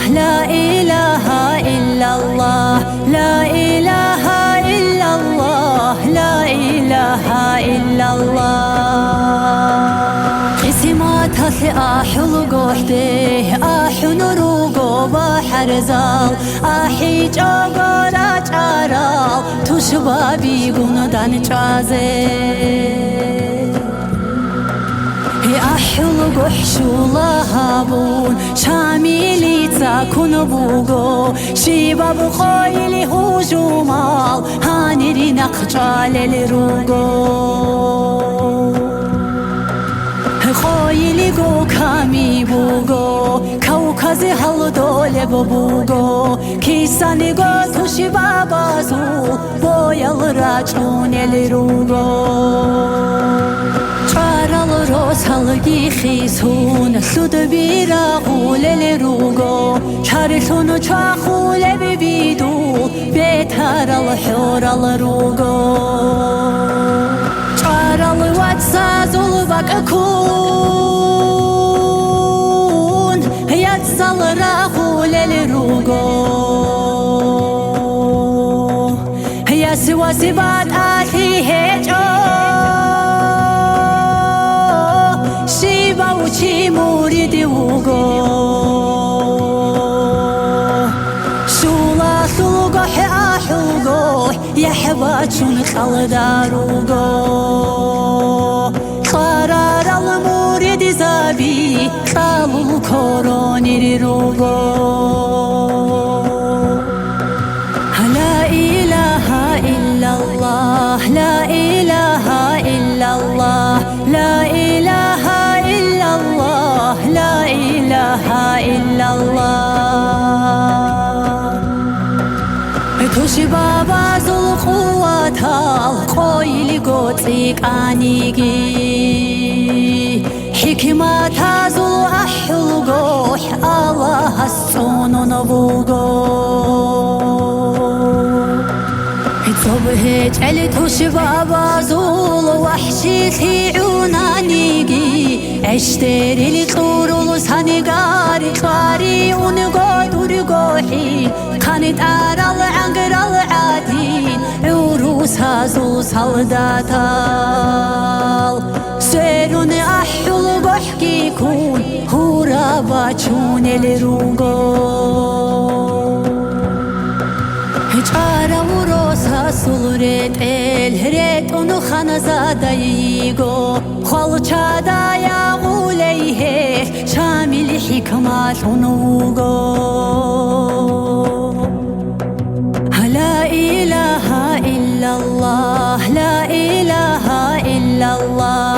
لا إله إلا الله لا إله إلا الله لا إله إلا الله قسمات هث أحل قحته أحن روغو بحر زال أحي جاغارا جارال تشبابي قندان جازي أحل قحشو لهابون شاميلي تاكون بوغو شباب خايلي هجومال هانيري نقجال الروغو خايلي غو كامي بوغو كوكازي هل دولي بوغو كيساني غو توشي بابازو بويل راجون الروغو روسالگی خیسون سود بیرا غول روگو چارسون چاخول ببیدو بهتر الحور الروگو چارل واتسازول بکون یاتسال را غول روگو یاسی واسی بات آتی هجو شيباوشي موريدي وغو شولا سوغو حاحوغو يحباتشون خالداروغو قرار الموريدي زابي خالو كوروني روغو لا إله إلا الله لا إله إلا الله لا إله إلا الله لا إله إلا الله توشي بابا زل قوات القويل قوتيك آنيجي حكمات زل أحل قوح الله السون نبوغو صبهج علي توشي بابا زول وحشي ثيعونانيجي اشتري لي طورول سانيغاري قاري ونقود رقوحي كانت أرى العنقر العادين عروس هازو صلداتال سيرون أحل بحكي كون هورا باتشون الروغو هجارة وروسها سلورت الهرت ونو خانزادا ييغو خالچا دايا غوليه شامل حكمات ونوغو لا إله إلا الله لا إله إلا الله